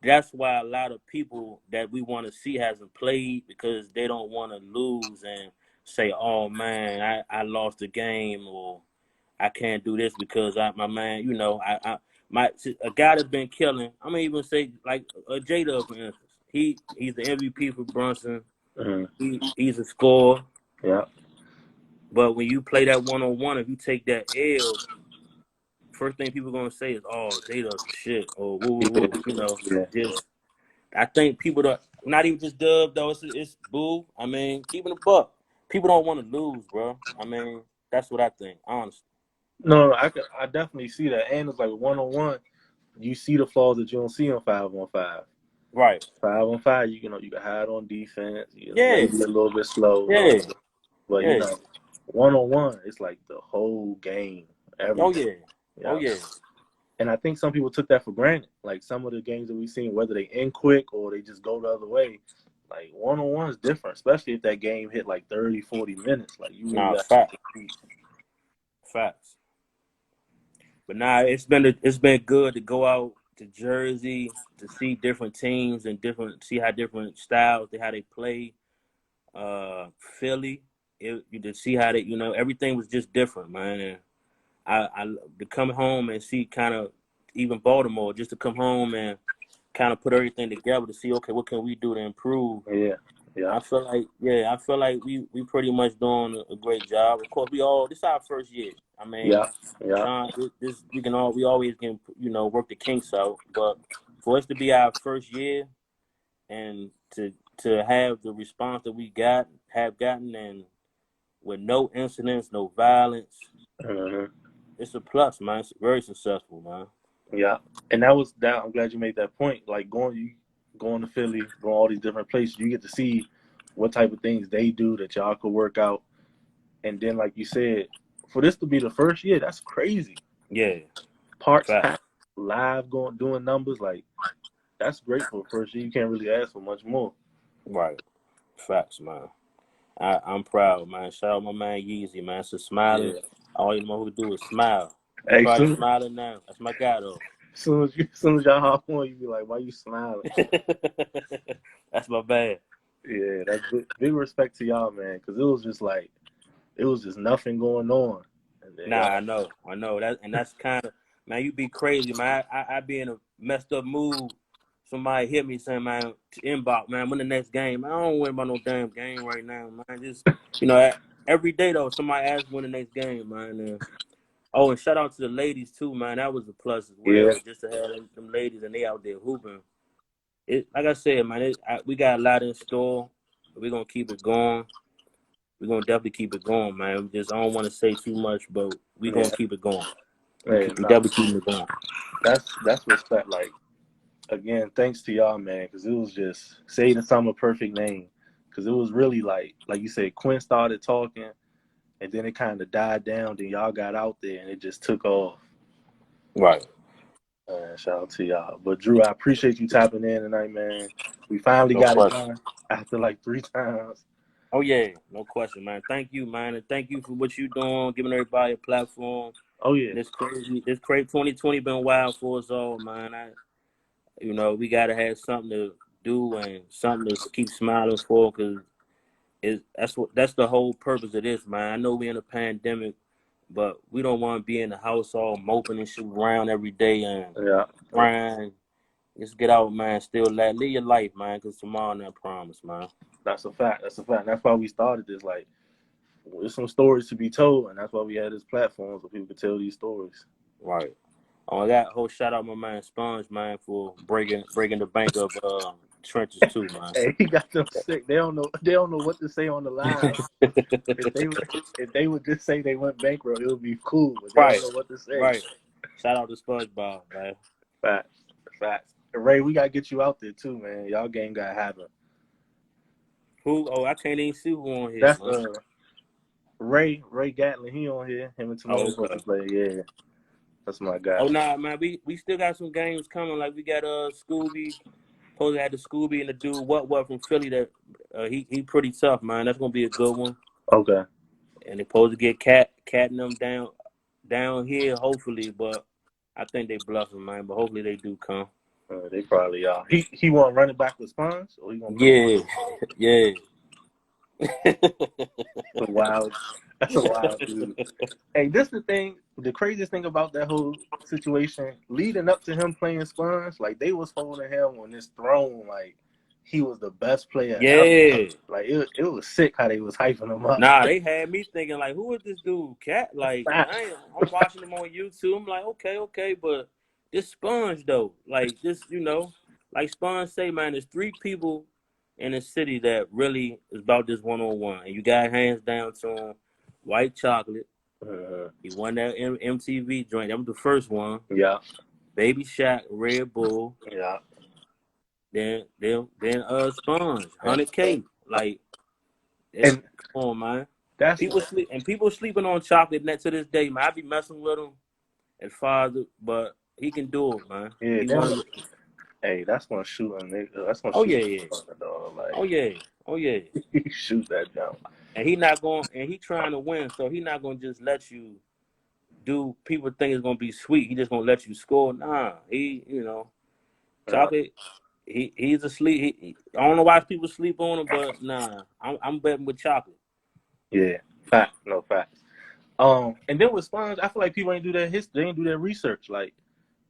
Speaker 2: that's why a lot of people that we want to see hasn't played because they don't want to lose and say, "Oh man, I lost the game," or "I can't do this because my man, a guy that's been killing." I'm gonna even say like Jada, for instance. He's the MVP for Brunson.
Speaker 1: mm,
Speaker 2: He's a scorer,
Speaker 1: yeah.
Speaker 2: but when you play that 1-on-1, if you take that L, first thing people gonna say is, "Oh, Jada's shit," or "Woo woo
Speaker 1: Yeah,
Speaker 2: woo,"
Speaker 1: yeah.
Speaker 2: just. I think people don't, not even just Dub though. It's Boo. I mean, keeping the buck. People don't want to lose, bro. I mean, that's what I think, honestly.
Speaker 1: No, I definitely see that. And it's like 1-on-1, you see the flaws that you don't see on 5-on-5.
Speaker 2: Right.
Speaker 1: 5-on-5, you can hide on defense.
Speaker 2: Yeah.
Speaker 1: Maybe a little bit slow and all
Speaker 2: Yeah.
Speaker 1: that. But
Speaker 2: Yeah.
Speaker 1: 1-on-1, it's like the whole game,
Speaker 2: Oh
Speaker 1: everything.
Speaker 2: yeah. Oh
Speaker 1: Yeah.
Speaker 2: yeah.
Speaker 1: And I think some people took that for granted. Like some of the games that we've seen, whether they end quick or they just go the other way, like 1-on-1 is different, especially if that game hit like 30, 40 minutes. Like you really
Speaker 2: Nah,
Speaker 1: got
Speaker 2: facts. But nah, it's been good to go out to Jersey to see different teams and see how different styles how they play. Philly, you to see how they everything was just different, man. And I to come home and see kind of even Baltimore, just to come home and kind of put everything together to see, okay, what can we do to improve?
Speaker 1: yeah, Yeah.
Speaker 2: I feel like we pretty much doing a great job. Of course, this is our first year. I mean,
Speaker 1: Yeah. Yeah.
Speaker 2: this we always can work the kinks out, but for us to be our first year and to have the response that we have gotten, and with no incidents, no violence,
Speaker 1: Hmm.
Speaker 2: it's a plus, man. It's very successful, man.
Speaker 1: Yeah. And that was that. I'm glad you made that point. Like going to Philly, going all these different places, you get to see what type of things they do that y'all could work out. And then, like you said, for this to be the first year, that's crazy.
Speaker 2: Yeah,
Speaker 1: Parts
Speaker 2: fact,
Speaker 1: packed, live, going doing numbers, like that's great for the first year. You can't really ask for much more.
Speaker 2: right, facts, man. I'm proud, man. Shout out my man Yeezy, man. So smiling,
Speaker 1: Yeah.
Speaker 2: all you know who do is smile. He
Speaker 1: Hey,
Speaker 2: probably smiling now. That's my guy though.
Speaker 1: soon as y'all hop on, you be like, "Why you smiling?"
Speaker 2: That's my bad.
Speaker 1: Yeah, that's big respect to y'all, man, because it was just like it was just nothing going on, and then
Speaker 2: Nah,
Speaker 1: y'all,
Speaker 2: I know that, and that's kind of, man. You be crazy, man. I be in a messed up mood. Somebody hit me saying, man, to inbox, man, when the next game? I don't worry about no damn game right now, man. Just every day though, somebody asks when the next game, man. Oh, and shout out to the ladies too, man. That was a plus as
Speaker 1: yeah,
Speaker 2: well, just to have them ladies and they out there hooping. Like I said, man, we got a lot in store. We're gonna keep it going. We're gonna definitely keep it going, man. I don't want to say too much, but we're
Speaker 1: yeah,
Speaker 2: gonna keep it going.
Speaker 1: hey,
Speaker 2: We
Speaker 1: nah,
Speaker 2: definitely keep it going.
Speaker 1: that's respect. Like again, thanks to y'all, man, because it was just say the summer perfect name, because it was really like you said, Quinn started talking, and then it kind of died down. Then y'all got out there, and it just took off.
Speaker 2: Right.
Speaker 1: Shout out to y'all. But Drew, I appreciate you tapping in tonight, man. We finally
Speaker 2: No
Speaker 1: got it
Speaker 2: question.
Speaker 1: done after like 3 times.
Speaker 2: Oh yeah, no question, man. Thank you, man, and thank you for what you doing, giving everybody a platform.
Speaker 1: Oh yeah,
Speaker 2: This crazy 2020 been wild for us all, man. We gotta have something to do and something to keep smiling for, cause that's the whole purpose of this, man. I know we're in a pandemic, but we don't want to be in the house all moping and shit around every day and
Speaker 1: yeah.
Speaker 2: crying. Just get out, man. Still live your life, man, cause tomorrow not promised, man.
Speaker 1: That's a fact. That's a fact. And that's why we started this. Like, there's some stories to be told, and that's why we had this platform so people could tell these stories.
Speaker 2: Right. Oh, I got a whole shout out my man Sponge, man, for breaking the bank of trenches too, man.
Speaker 1: Hey, he got them sick. They don't know. They don't know what to say on the live. If they if they would just say they went bankrupt, it would be cool. But they don't
Speaker 2: Right,
Speaker 1: know what to say.
Speaker 2: right. Shout out to SpongeBob, man.
Speaker 1: Facts, facts. Ray, we gotta get you out there too, man. Y'all game gotta happen.
Speaker 2: Who? Oh, I can't even see who on here,
Speaker 1: That's
Speaker 2: man.
Speaker 1: Ray Gatlin. He on here. Him and Timon
Speaker 2: Oh,
Speaker 1: supposed
Speaker 2: okay.
Speaker 1: to play. Yeah, that's my guy.
Speaker 2: Oh, nah, man. We still got some games coming. Like we got Scooby. Supposed to have the Scooby and the dude what from Philly. That he pretty tough, man. That's gonna be a good one.
Speaker 1: Okay.
Speaker 2: And they supposed to get Cat and them down here, hopefully. But I think they bluffing, man. But hopefully they do come.
Speaker 1: They probably are. He want running back with Spons, or he gonna come on?
Speaker 2: Yeah, yeah.
Speaker 1: That's a wild. That's a wild dude. Hey, this the thing. The craziest thing about that whole situation, leading up to him playing Spons, like they was holding him on this throne, like he was the best player ever.
Speaker 2: Yeah.
Speaker 1: Like it was sick how they was hyping him up.
Speaker 2: Nah, they had me thinking like, who is this dude? Cat? Like, I'm watching him on YouTube. I'm like, okay, but this Sponge though, like this, like Sponge say, man, there's 3 people in the city that really is about this 1-on-1, and you got hands down to him. White Chocolate, he won that MTV joint. That was the first one.
Speaker 1: Yeah,
Speaker 2: Baby Shaq, Red Bull,
Speaker 1: yeah.
Speaker 2: then Sponge, 100K, like.
Speaker 1: And
Speaker 2: Come on, man.
Speaker 1: that's
Speaker 2: People sleeping on Chocolate net to this day, man. I be messing with him as far as but he can do it, man.
Speaker 1: yeah.
Speaker 2: He one of
Speaker 1: Hey, that's gonna shoot him. That's gonna
Speaker 2: Oh
Speaker 1: shoot
Speaker 2: yeah,
Speaker 1: him,
Speaker 2: yeah.
Speaker 1: dog. Like
Speaker 2: Oh yeah. Oh yeah.
Speaker 1: he shoot that down.
Speaker 2: And he not going and he trying to win, so he not gonna just let you do people think it's gonna be sweet. He just gonna let you score. Nah. Chocolate he's asleep. I don't know why people sleep on him, but nah. I'm betting with Chocolate.
Speaker 1: Yeah, fact, no facts. And then with Sponge, I feel like people ain't do that history, they ain't do that research. Like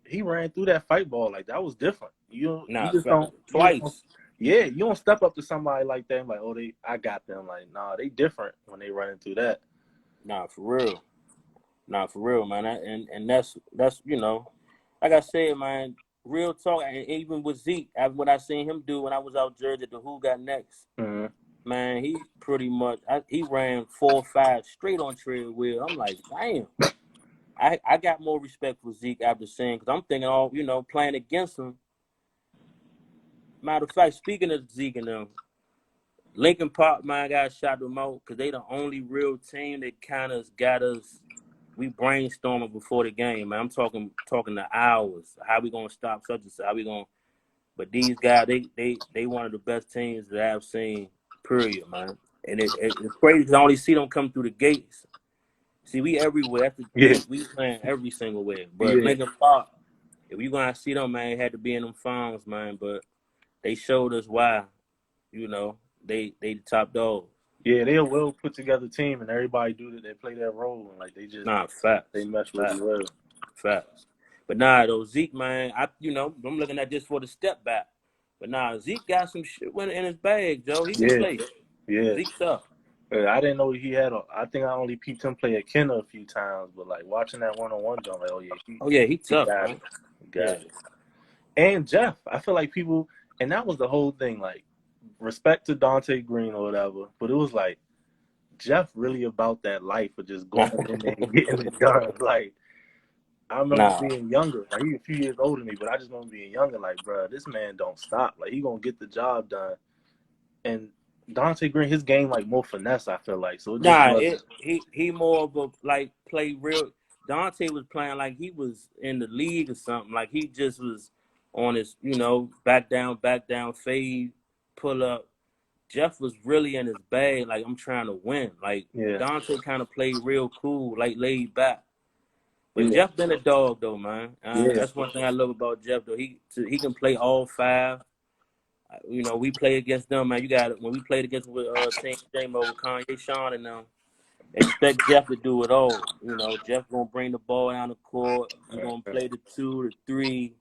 Speaker 1: he ran through that fight ball, like that was different. You
Speaker 2: Nah,
Speaker 1: just don't
Speaker 2: twice.
Speaker 1: Yeah, you don't step up to somebody like that and like, oh, I got them. Like, nah, they different when they run into that.
Speaker 2: Nah, for real. Nah, for real, man. And that's like I said, man. Real talk. And even with Zeke, after what I seen him do when I was out Jersey at the Who Got Next,
Speaker 1: Mm-hmm.
Speaker 2: man, he pretty much he ran 4 or 5 straight on treadwheel. I'm like, damn. I got more respect for Zeke after seeing because I'm thinking all playing against him. Matter of fact, speaking of Zeke and them, Lincoln Park, man, got shot them out because they the only real team that kind of got us. We brainstorming before the game, man. I'm talking the hours. How we gonna stop such and such? How we gonna? But these guys, they one of the best teams that I've seen. Period, man. And it's crazy because I only see them come through the gates. See, we everywhere. That's the
Speaker 1: Yeah,
Speaker 2: thing. We playing every single way. But
Speaker 1: yeah,
Speaker 2: Lincoln Park, if you gonna see them, man, it had to be in them farms, man. But they showed us why. They the top dogs.
Speaker 1: yeah. They're a well put together team, and everybody do that. They play their role, and like
Speaker 2: Nah,
Speaker 1: they
Speaker 2: facts,
Speaker 1: mesh really
Speaker 2: facts,
Speaker 1: well.
Speaker 2: facts. But nah, though Zeke, man, I'm looking at this for the step back. But nah, Zeke got some shit in his bag, Joe. He can
Speaker 1: Yeah,
Speaker 2: play.
Speaker 1: yeah.
Speaker 2: Zeke tough.
Speaker 1: I didn't know he had. I think I only peeped him play at Kenner a few times, but like watching that 1-on-1 jump, like, oh yeah,
Speaker 2: Oh yeah, he
Speaker 1: he
Speaker 2: tough,
Speaker 1: got it,
Speaker 2: man.
Speaker 1: he
Speaker 2: Yeah.
Speaker 1: got it. And Jeff, I feel like people, and that was the whole thing. Like respect to Dante Green or whatever, but it was like Jeff really about that life of just going in there and getting it done. Like I remember
Speaker 2: Nah,
Speaker 1: being younger, like he a few years older than me, but I just remember being younger. Like, bro, this man don't stop. Like he gonna get the job done. And Dante Green, his game like more finesse. I feel like so it just
Speaker 2: nah.
Speaker 1: wasn't.
Speaker 2: He more of a like play real. Dante was playing like he was in the league or something. Like he just was on his, back down, fade, pull up. Jeff was really in his bag. Like I'm trying to win. Like
Speaker 1: Yeah,
Speaker 2: Dante kind of played real cool, like laid back. But
Speaker 1: yeah,
Speaker 2: Jeff been a dog though, man.
Speaker 1: yeah.
Speaker 2: That's one thing I love about Jeff though. He can play all 5. We play against them, man. You got when we played against with Team J-Mo with Kanye, Sean, and them. Expect Jeff to do it all. Jeff gonna bring the ball down the court. He gonna play the 2, the 3.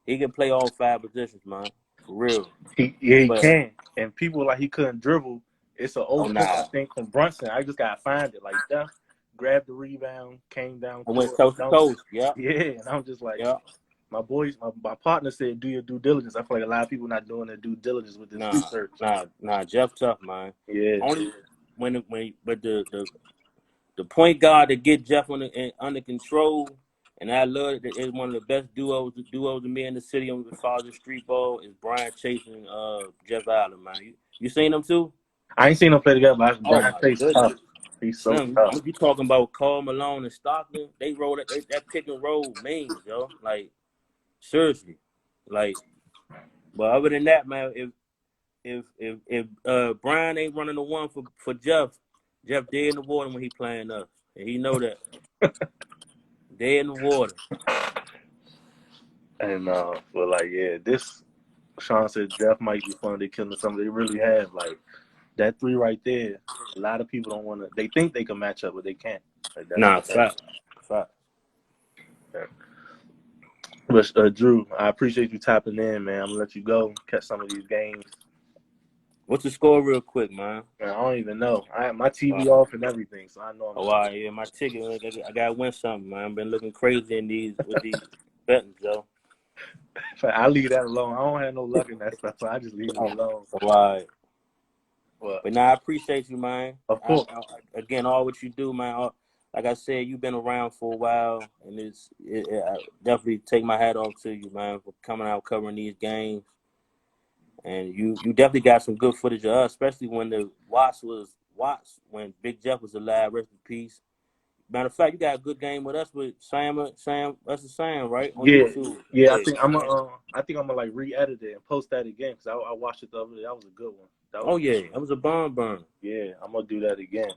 Speaker 2: He can play all 5 positions, man. For real.
Speaker 1: He
Speaker 2: But
Speaker 1: can. And people like he couldn't dribble. It's an
Speaker 2: oh
Speaker 1: old clip I
Speaker 2: nah,
Speaker 1: think from Brunson. I just gotta find it. Like Jeff grabbed the rebound, came down
Speaker 2: I went
Speaker 1: court,
Speaker 2: coast to
Speaker 1: dunked it.
Speaker 2: coast. Yep,
Speaker 1: Yeah, and I'm just like,
Speaker 2: yep.
Speaker 1: my boys, my partner said, do your due diligence. I feel like a lot of people not doing their due diligence with this
Speaker 2: Nah,
Speaker 1: research.
Speaker 2: nah. Jeff tough, man.
Speaker 1: Yeah,
Speaker 2: Only but the point guard to get Jeff under control, and I love it. Is one of the best duos to me in the city on the Father Street Ball is Brian Chase and Jeff Allen, man. You seen them too?
Speaker 1: I ain't seen them play together, but
Speaker 2: Oh
Speaker 1: Brian
Speaker 2: my
Speaker 1: Chase tough.
Speaker 2: goodness.
Speaker 1: He's so
Speaker 2: Slim,
Speaker 1: tough.
Speaker 2: you talking about Karl Malone and Stockton? They roll that pick and roll mean, yo. Like seriously, like. But other than that, man, if Brian ain't running the one for Jeff, Jeff dead in the water when he playing us, and he know that dead in the water.
Speaker 1: And but like yeah, this Sean said Jeff might be fun. They killing something they really have. Like that 3 right there. A lot of people don't want to. They think they can match up, but they can't. Like that's
Speaker 2: Nah,
Speaker 1: the thing.
Speaker 2: fact.
Speaker 1: Yeah. But Drew, I appreciate you tapping in, man. I'm gonna let you go catch some of these games.
Speaker 2: What's the score, real quick, man?
Speaker 1: Man, I don't even know. I have my TV
Speaker 2: Uh,
Speaker 1: off and everything, so I know I'm.
Speaker 2: oh, wow, yeah, my ticket. I gotta win something, man. I've been looking crazy in these betting, Joe.
Speaker 1: I leave that alone. I don't have no luck in that stuff, so I just leave it
Speaker 2: Oh,
Speaker 1: alone.
Speaker 2: wow.
Speaker 1: But
Speaker 2: But now I appreciate you, man.
Speaker 1: of course,
Speaker 2: Again, all what you do, man. Like I said, you've been around for a while, and I definitely take my hat off to you, man, for coming out covering these games. And you definitely got some good footage of us, especially when the Watts when Big Jeff was alive. Rest in peace. Matter of fact, you got a good game with us with Sam. That's the Sam, right, on
Speaker 1: yeah,
Speaker 2: YouTube.
Speaker 1: yeah.
Speaker 2: Yeah.
Speaker 1: I think I'm gonna like re-edit it and post that again because I watched it the other day. That was a good one. That was
Speaker 2: Oh yeah, that was a bomb burn.
Speaker 1: yeah. I'm gonna do that again.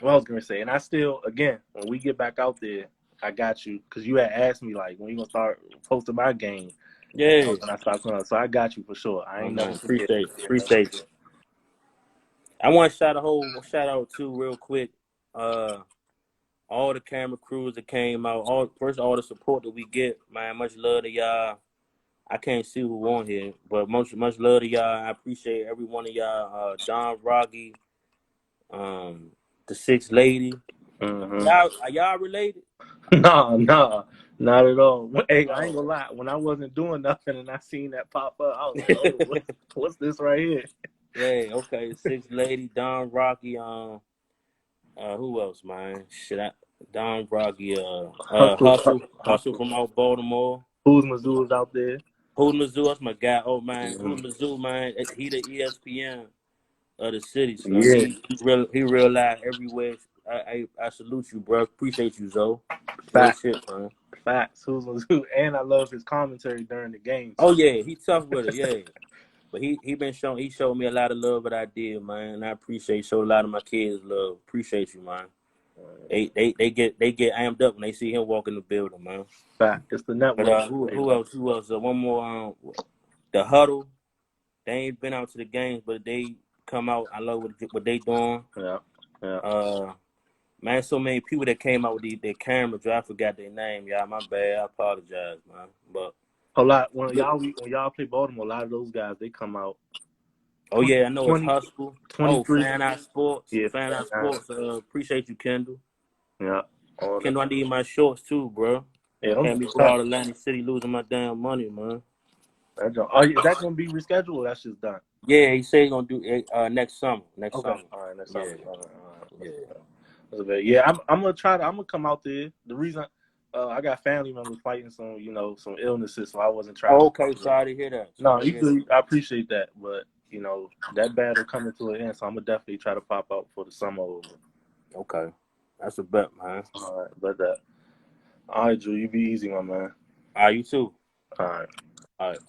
Speaker 1: What I was gonna say, and I still, again, when we get back out there, I got you because you had asked me like when you gonna start posting my game, and that
Speaker 2: Yeah.
Speaker 1: was when I started coming up. So I got you for sure. I
Speaker 2: Oh
Speaker 1: ain't never
Speaker 2: man,
Speaker 1: forget.
Speaker 2: appreciate you. I want to shout out too real quick. All the camera crews that came out, all the support that we get, man. Much love to y'all. I can't see who on here, but much love to y'all. I appreciate every one of y'all. Don Rocky, the Six Lady. Y'all are y'all related?
Speaker 1: Nah, not at all. Hey, I ain't
Speaker 2: Oh.
Speaker 1: gonna lie. When I wasn't doing nothing and I seen that pop up, I was like, "Oh, what's this right here?"
Speaker 2: Yeah, okay. Six Lady, Don Rocky. Who else, man? Don Rocky. Hustle from out Baltimore.
Speaker 1: Who's Mizzou's out there?
Speaker 2: Hood Mizzou, that's my guy. Oh man, Hood
Speaker 1: Mm-hmm.
Speaker 2: Mizzou, man. He the ESPN of the city, son.
Speaker 1: Yeah,
Speaker 2: He real live everywhere. I salute you, bro. Appreciate you, Zoe. Real
Speaker 1: facts,
Speaker 2: shit, man.
Speaker 1: facts. Who's Mizzou? And I love his commentary during the game
Speaker 2: Oh
Speaker 1: too.
Speaker 2: yeah, he tough with it, yeah. But he showed me a lot of love what I did, man. And I appreciate showed a lot of my kids love. Appreciate you, man. They get amped up when they see him walk in the building, man.
Speaker 1: Fact. It's the
Speaker 2: But
Speaker 1: network.
Speaker 2: who else? One more. The huddle. They ain't been out to the games, but they come out. I love what they doing.
Speaker 1: Yeah, yeah.
Speaker 2: Man, so many people that came out with their cameras. I forgot their name, y'all. My bad. I apologize, man. But
Speaker 1: A lot when y'all play Baltimore, a lot of those guys they come out
Speaker 2: oh yeah, I know it's
Speaker 1: 20,
Speaker 2: Hustle. Oh,
Speaker 1: 23.
Speaker 2: Fan Out Sports.
Speaker 1: Yeah,
Speaker 2: Fan Out Sports. Appreciate you, Kendall.
Speaker 1: yeah. All that.
Speaker 2: Kendall, I need my shorts too, bro.
Speaker 1: Yeah, don't
Speaker 2: Had
Speaker 1: get
Speaker 2: me go
Speaker 1: tough.
Speaker 2: out Atlantic City losing my damn money, man.
Speaker 1: Is that gonna be rescheduled or that's just done?
Speaker 2: Yeah, he said he gonna do it next summer. Next
Speaker 1: Okay.
Speaker 2: summer.
Speaker 1: All right, that's
Speaker 2: Yeah,
Speaker 1: something. All right.
Speaker 2: yeah.
Speaker 1: That's a yeah, I'm gonna try to. I'm gonna come out there. The reason I got family members fighting some illnesses, so I wasn't
Speaker 2: Oh,
Speaker 1: traveling.
Speaker 2: okay. Sorry to hear that.
Speaker 1: No,
Speaker 2: Sorry to
Speaker 1: you
Speaker 2: hear that.
Speaker 1: good. I appreciate that, but that battle coming to an end, so I'm gonna definitely try to pop out for the summer over.
Speaker 2: Okay, that's a bet, man.
Speaker 1: All right, but all right, Drew, you be easy, my man.
Speaker 2: All right, you too.
Speaker 1: All right.
Speaker 2: All right.